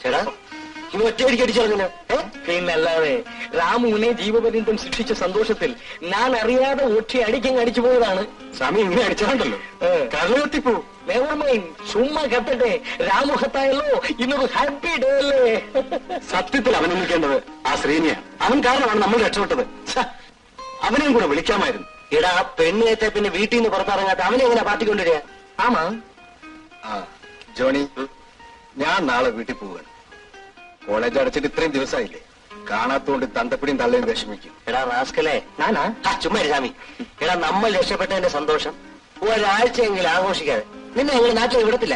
ചേട്ടാ ഇനി ഒറ്റയടിക്ക് അടിച്ചറിഞ്ഞ പിന്നല്ലാതെ രാമുവിനെ ജീവപര്യന്തം ശിക്ഷിച്ച സന്തോഷത്തിൽ ഞാൻ അറിയാതെ ഒറ്റ അടിക്കങ്ങ് അടിച്ചു പോയതാണ്. സ്വാമി ഇങ്ങനെ അടിച്ചാണ്ടല്ലോ കരളത്തിപ്പോ ചുമ്മാ കത്തട്ടെ. രാമു ഹത്തായല്ലോ, ഇന്നൊരു ഹാപ്പി ഡേ അല്ലേ? സത്യത്തിൽ അവൻ നിൽക്കേണ്ടത് ആ ശ്രീനിയാണ്. അവൻ കാരണമാണ് നമ്മൾ രക്ഷപ്പെട്ടത്. അവനെയും കൂടെ വിളിക്കാമായിരുന്നു. എടാ പെണ്ണിനേറ്റ പിന്നെ വീട്ടിൽ നിന്ന് പുറത്തിറങ്ങാത്ത അവനെ എങ്ങനെ പാർട്ടി കൊണ്ടുവരിക? ആമാ ജോണി, ഞാൻ നാളെ വീട്ടിൽ പോവുകയാണ്. കോളേജ് അടച്ചിട്ട് ഇത്രയും ദിവസമായില്ലേ, കാണാത്തോണ്ട് തന്തപ്പിടിയും തള്ളയും വിഷമിക്കും. എടാ റാസ്കലേ, ഞാനാ ചുമ്മാ സ്വാമി. എടാ നമ്മൾ രക്ഷപ്പെട്ടതിന്റെ സന്തോഷം ഒരാഴ്ചയെങ്കിലും ആഘോഷിക്കാതെ നിന്നെ ഞങ്ങൾ നാട്ടിൽ വിടത്തില്ല.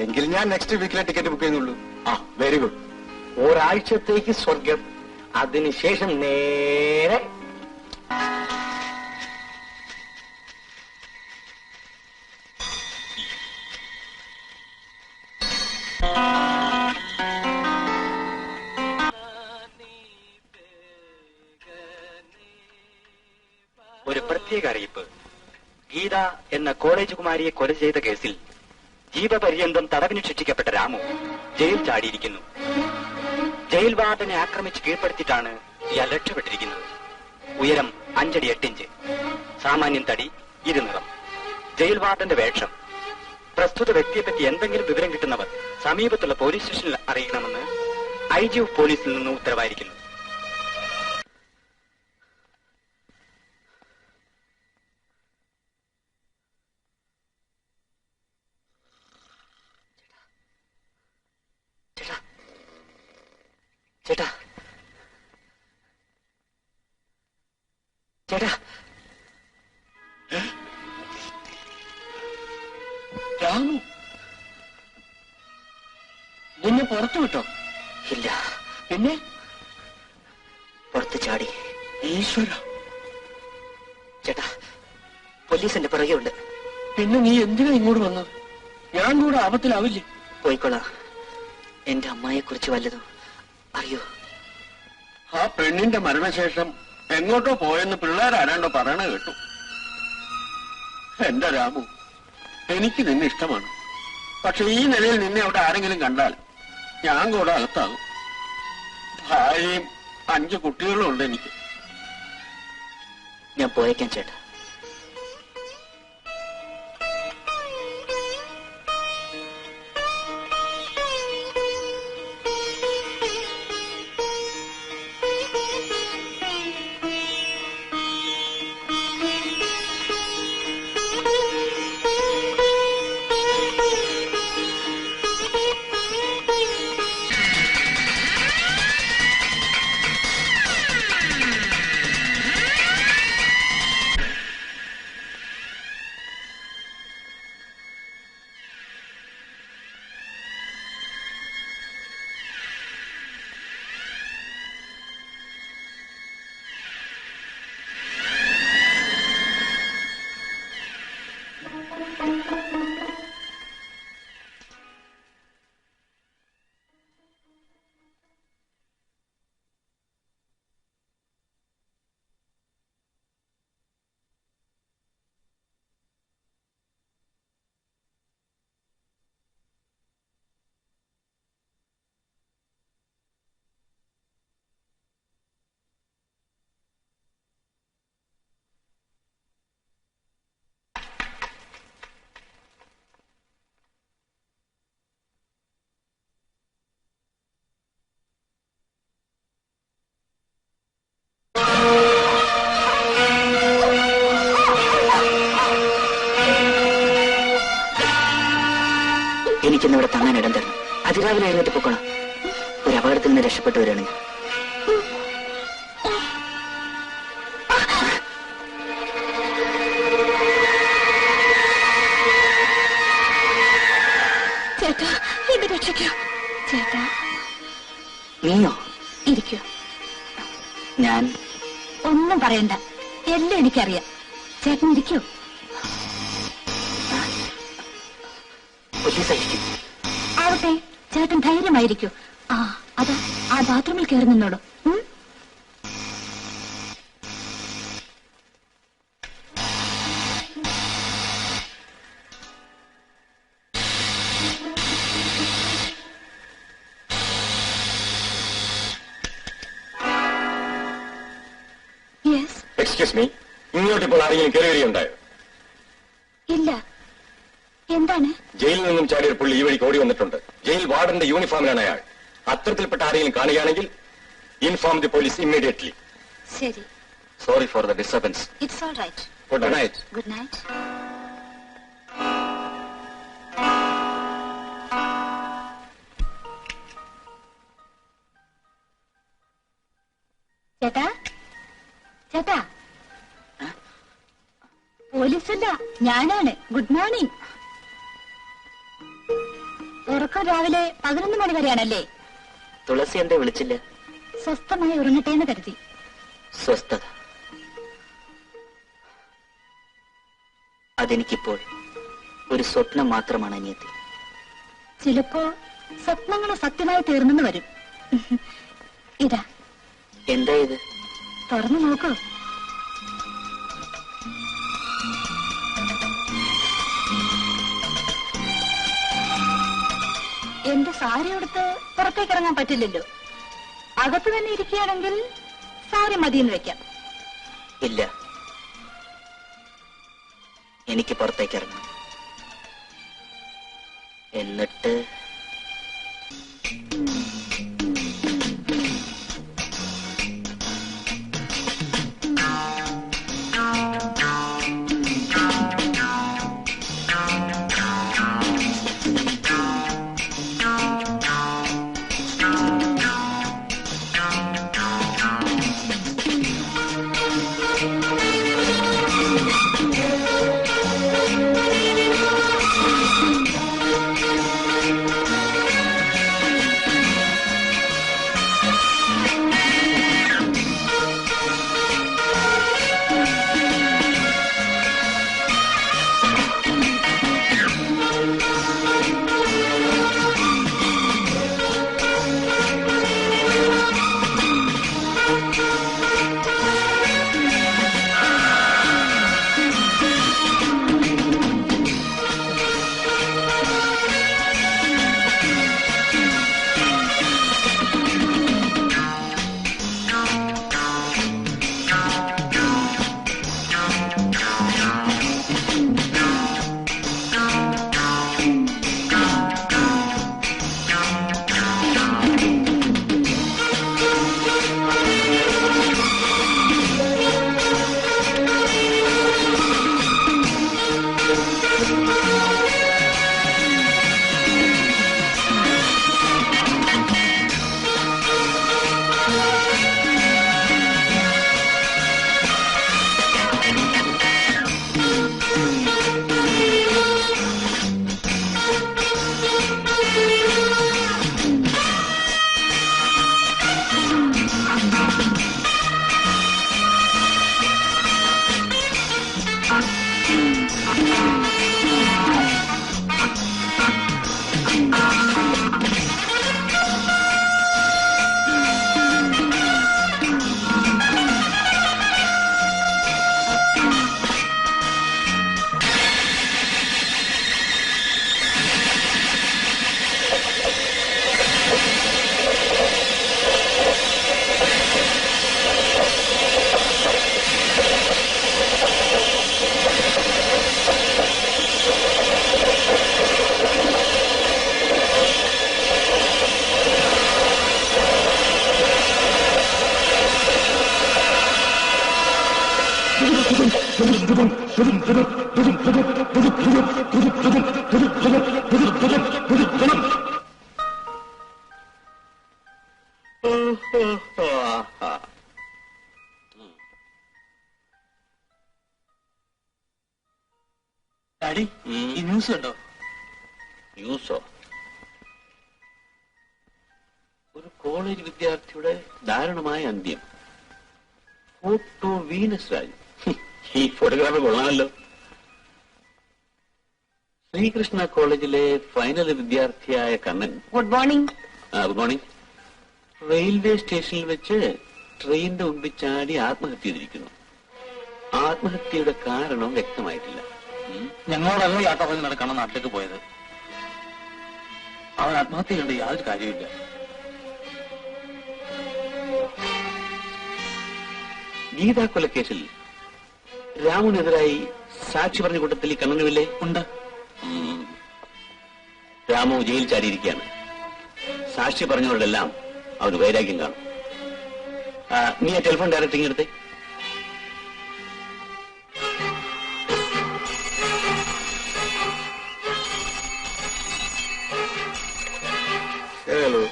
എങ്കിലും ഞാൻ നെക്സ്റ്റ് വീക്കിലെ ടിക്കറ്റ് ബുക്ക് ചെയ്യുന്നുള്ളൂ. Very good. ഒരാഴ്ചത്തേക്ക് സ്വർഗം, അതിനുശേഷം നേരെ ഒരു പ്രത്യേക അറിയിപ്പ്. ഗീത എന്ന കോളേജ് കുമാരിയെ കൊല ചെയ്ത കേസിൽ ജീവപര്യന്തം തടവിന് ശിക്ഷിക്കപ്പെട്ട രാമു ജയിൽ ചാടിയിരിക്കുന്നു. ജയിൽ വാർഡനെ ആക്രമിച്ച് കീഴ്പ്പെടുത്തിയിട്ടാണ് ഇയാൾ രക്ഷപ്പെട്ടിരിക്കുന്നത്. ഉയരം 5 അടി 8 ഇഞ്ച്, സാമാന്യം തടി, ഇരുനിറം, ജയിൽ വാർഡന്റെ വേഷം. പ്രസ്തുത വ്യക്തിയെപ്പറ്റി എന്തെങ്കിലും വിവരം കിട്ടുന്നവർ സമീപത്തുള്ള പോലീസ് സ്റ്റേഷനിൽ അറിയിക്കണമെന്ന് IG പോലീസിൽ നിന്ന് ഉത്തരവായിരിക്കുന്നു. ചേട്ടാ ചേട്ടാ രാമു നിന്നെ പുറത്തു വിട്ടോ? ഇല്ല. പിന്നെ പുറത്ത് ചാടി. ഈശ്വര. ചേട്ടാ പോലീസിന്റെ പുറകെ ഉണ്ട്. പിന്നെ നീ എന്തിനാ ഇങ്ങോട്ട് വന്നത്? ഞാൻ കൂടെ ആപത്തിലാവില്ലേ? പോയിക്കൊള്ളാം. എന്റെ അമ്മയെ കുറിച്ച് വല്ലതും അറിയോ? ആ പെണ്ണിന്റെ മരണശേഷം എങ്ങോട്ടോ പോയെന്ന് പിള്ളേരാരാണ്ടോ പറയണ കേട്ടു. എന്റെ രാമു, എനിക്ക് നിന്നെ ഇഷ്ടമാണ്. പക്ഷെ ഈ നിലയിൽ നിന്നെ അവിടെ ആരെങ്കിലും കണ്ടാൽ ഞാൻ കൂടെ അകത്താകും. ഭാര്യയും 5 കുട്ടികളും ഉണ്ട് എനിക്ക്. ഞാൻ പോയേക്കാൻ ചേട്ടാ. എനിക്കിന്നിവിടെ തങ്ങാൻ ഇടം തരണം. അതിരാവിലെ എഴുന്നേറ്റ് പൊക്കണം. ഒരു അപകടത്തിൽ നിന്ന് രക്ഷപ്പെട്ടു വരികയാണെങ്കിൽ. ചേട്ടാ എന്നെ രക്ഷിക്കോ. ചേട്ടാ നീയോ? ഇരിക്കോ. ഞാൻ ഒന്നും പറയണ്ട, എല്ലാം എനിക്കറിയാം. ചേട്ടൻ ഇരിക്കോ. പോലീസായിരിക്കും. ആവട്ടെ, ചേട്ടൻ ധൈര്യമായിരിക്കൂ. അതാ ആ ബാത്റൂമിൽ കയറി നിന്നോളൂ. എക്സ്ക്യൂസ് മീ, ഇങ്ങോട്ടിപ്പോൾ ആരെങ്കിലും കയറി വരികയുണ്ടായോ? ഇല്ല. എന്താണ്? ജയിലിൽ നിന്നും ചാടിയ പുള്ളി ഈ വഴിക്ക് ഓടി വന്നിട്ടുണ്ട്. ജയിൽ വാർഡന്റെ യൂണിഫോമിലാണ് അയാൾ. അത്തരത്തിൽപ്പെട്ട ആരെങ്കിലും കാണുകയാണെങ്കിൽ ഇൻഫോം ദി പോലീസ് ഇമ്മീഡിയറ്റ്ലി. ശരി. Sorry for the disturbance. It's all right. Good night. Good night. ചേട്ടാ, ചേട്ടാ, പോലീസല്ല, ഞാനാണ്. Good morning. ഉറക്കം രാവിലെ 11 മണി വരെയാണല്ലേ? തുളസി എന്തേ വിളിച്ചില്ല? സ്വസ്ഥമായി ഉറങ്ങട്ടെ എന്ന് കരുതി. സ്വസ്ഥത അതെനിക്കിപ്പോൾ ഒരു സ്വപ്നം മാത്രമാണ് അനിയത്തി. ചിലപ്പോ സ്വപ്നങ്ങൾ സത്യമായി തീർന്നെന്ന് വരും. ഇതാ. എന്താ ഇത്? തുറന്നു നോക്കൂ. എന്റെ സാരി എടുത്ത് പുറത്തേക്ക് ഇറങ്ങാൻ പറ്റില്ലല്ലോ. അകത്ത് തന്നെ ഇരിക്കുകയാണെങ്കിൽ സാരി മതിയെന്ന് വെക്കാം. ഇല്ല, എനിക്ക് പുറത്തേക്ക് ഇറങ്ങാം. എന്നിട്ട് ഡാഡി, ഈ ന്യൂസ് കണ്ടോ? ന്യൂസോ? ഒരു കോളേജ് വിദ്യാർത്ഥിയുടെ ദാരുണമായ അന്ത്യം. Photo Venus Raj. ഈ ഫോട്ടോഗ്രാഫി കൊള്ളാമല്ലോ. ശ്രീകൃഷ്ണ കോളേജിലെ ഫൈനൽ വിദ്യാർത്ഥിയായ Kannan. Good morning. Good morning. Railway സ്റ്റേഷനിൽ വെച്ച് ട്രെയിനിന്റെ മുമ്പിൽ ചാടി ആത്മഹത്യ ചെയ്തിരിക്കുന്നു. ആത്മഹത്യയുടെ കാരണം വ്യക്തമായിട്ടില്ല. ഞങ്ങളോടല്ല യാത്ര പറഞ്ഞ് നടക്കണം നാട്ടിലേക്ക് പോയത്. അവൻ ആത്മഹത്യ ചെയ്യേണ്ട യാതൊരു കാര്യമില്ല. ഗീതാ കൊലക്കേസിൽ രാമുനെതിരായി സാക്ഷി പറഞ്ഞ കൂട്ടത്തിൽ ഈ കണ്ണനുമില്ലേ? ഉണ്ട്. രാമു ജയിൽ ചാടിയിരിക്കുകയാണ്. സാക്ഷി പറഞ്ഞവരുടെല്ലാം അവന് വൈരാഗ്യം കാണും. നീ ആ ടെലിഫോൺ ഡയറക്റ്റിംഗ് എടുത്തേ. Hello,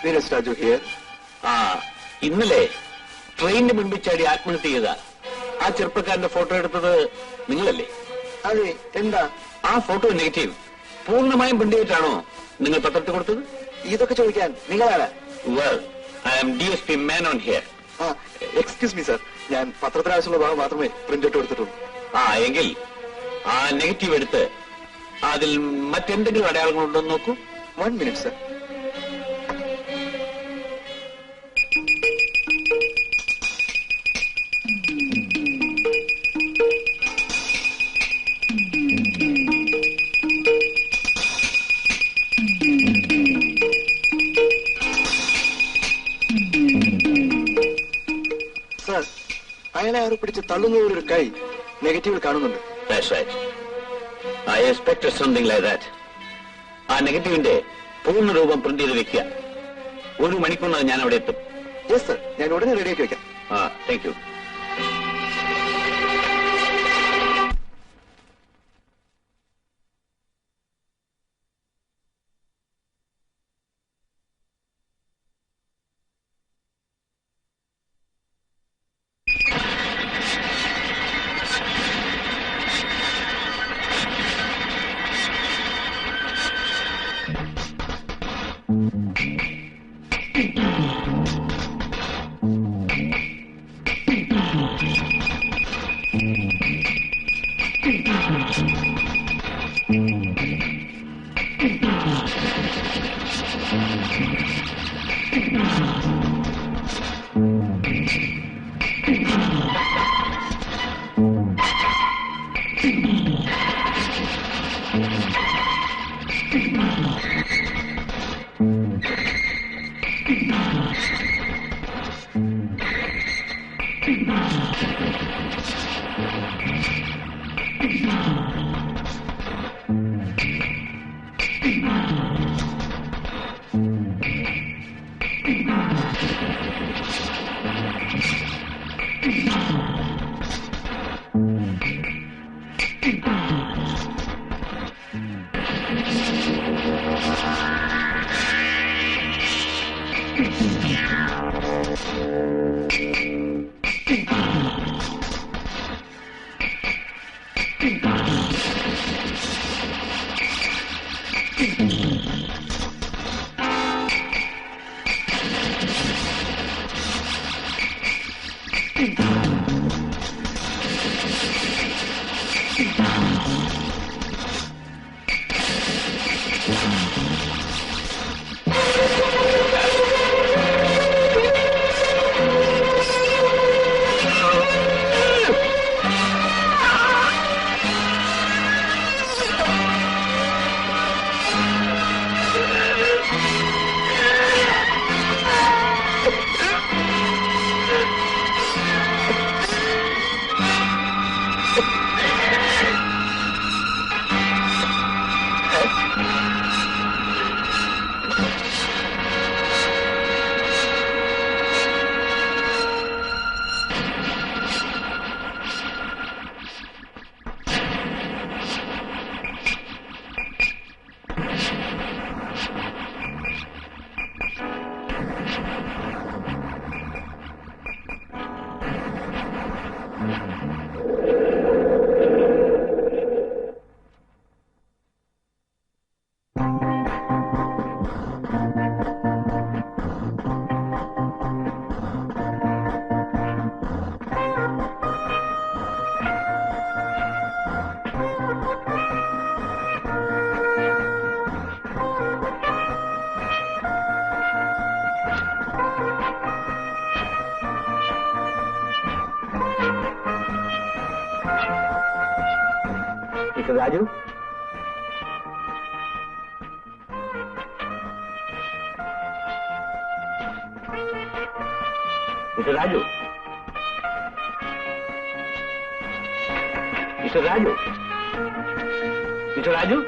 Neeraj Raju here. ഇന്നലെ ട്രെയിനിന് മുൻപിൽ ചാടി ആത്മഹത്യ ചെയ്ത ആ ചെറുപ്പക്കാരന്റെ ഫോട്ടോ എടുത്തത് നിങ്ങളല്ലേ? അതെ, എന്താ? ആ ഫോട്ടോ നെഗറ്റീവ് പൂർണ്ണമായും പ്രിന്റ് ചെയ്തിട്ടാണോ നിങ്ങൾ പത്രത്തിൽ കൊടുത്തത്? ഇതൊക്കെ ചോദിക്കാൻ നിങ്ങളാണ്? Well, I am DSP Menon here. Excuse me sir, ഞാൻ പത്രത്തിന് ആവശ്യമുള്ള ഭാഗം മാത്രമേ പ്രിന്റ് ഔട്ട് എടുത്തിട്ടുള്ളൂ. എങ്കിൽ ആ നെഗറ്റീവ് എടുത്ത് അതിൽ മറ്റെന്തെങ്കിലും അടയാളങ്ങളുണ്ടോ എന്ന് നോക്കൂ. 1 minute സർ. സർ, അയാളെ ആരോ പിടിച്ച് തള്ളുന്നവരൊരു കൈ നെഗറ്റീവിൽ കാണുന്നുണ്ട്. That's right. I expected something like that. ആ നെഗറ്റീവിന്റെ പൂർണ്ണ രൂപം പ്രിന്റ് ചെയ്ത് വെക്കുക. 1 മണിക്കൂറിനകം ഞാൻ അവിടെ എത്തും. യെസ് സർ, ഞാൻ ഉടനെ റെഡിയാക്കി വെക്കാം. Thank you. Mister Raju, mister Raju, mister Raju, mister Raju.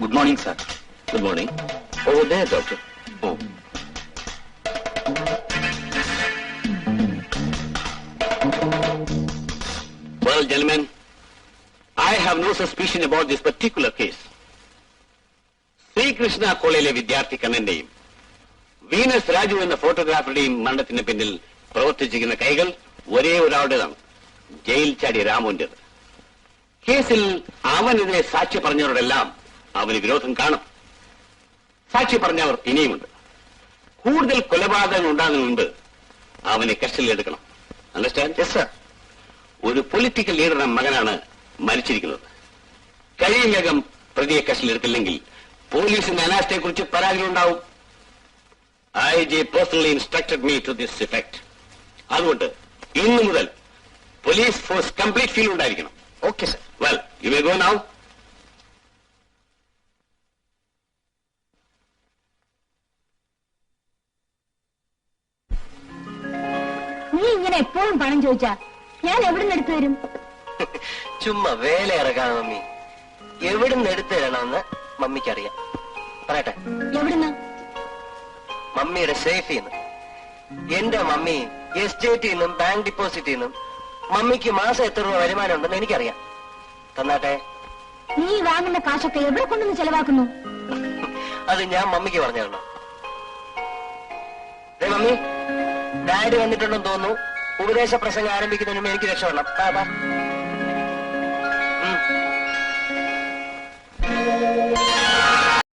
Good morning, sir. Good morning. Over there, doctor. Oh. Well, gentlemen, I have no suspicion about this particular case. Sreekrishna കോളേജിലെ വിദ്യാർത്ഥി കണ്ണന്റെയും വീനസ് രാജു എന്ന ഫോട്ടോഗ്രാഫറുടെയും മരണത്തിന് പിന്നിൽ പ്രവർത്തിച്ചിരിക്കുന്ന കൈകൾ ഒരേ ഒരാളുടേതാണ്, ജയിൽ ചാടി രാമുവിന്റേത്. കേസിൽ അവനെതിരെ സാക്ഷി പറഞ്ഞവരോടെല്ലാം അവന് വിരോധം കാണും. സാക്ഷി പറഞ്ഞവർ ഇനിയുമുണ്ട്. കൂടുതൽ കൊലപാതകങ്ങൾ ഉണ്ടാകുന്നതിന് മുൻപ് അവനെ കസ്റ്റഡിയിലെടുക്കണം. അണ്ടർസ്റ്റാൻഡ്? Yes sir. ഒരു പൊളിറ്റിക്കൽ ലീഡറുടെ മകനാണ് മരിച്ചിരിക്കുന്നത്. കഴിയും വേഗം പ്രതിയെ കസ്റ്റഡിയിലെടുത്തില്ലെങ്കിൽ പോലീസിന്റെ അനാസ്ഥയെക്കുറിച്ച് പരാതികളുണ്ടാവും. IG personally instructed me to this effect. അതുകൊണ്ട് ഇന്നു മുതൽ പോലീസ് ഫോഴ്സ് കംപ്ലീറ്റ് ഫീൽഡ് ഉണ്ടായിരിക്കണം. Okay sir. Well, you may go now. നീ ഇങ്ങനെ എപ്പോഴും പണം ചോദിച്ചാ ഞാൻ എവിടുന്ന് എടുത്തു തരും? ചുമ്മാ വേല ഇറക്കാണ് മമ്മി. എവിടുന്ന് എടുത്തു തരണമെന്ന് മമ്മിക്കറിയാം. പറയട്ടെ? എവിടുന്ന്? മമ്മിയുടെ സേഫിൽ നിന്ന്. എന്റെ മമ്മി എസ്റ്റേറ്റിൽ നിന്നും ബാങ്ക് ഡിപ്പോസിറ്റിൽ നിന്നും മമ്മിക്ക് മാസം എത്ര രൂപ വരുമാനം ഉണ്ടെന്ന് എനിക്കറിയാം. തന്നാട്ടെ? നീ വാങ്ങുന്ന കാശൊക്കെ എവിടെ കൊണ്ടുവന്ന് ചെലവാക്കുന്നു? അത് ഞാൻ മമ്മിക്ക് പറഞ്ഞു തരണം. മമ്മി, ഡാഡി വന്നിട്ടുണ്ടെന്ന് തോന്നുന്നു. ഉപദേശ പ്രസംഗം ആരംഭിക്കുന്നതിന് മുമ്പ് എനിക്ക് രക്ഷപ്പെടണം.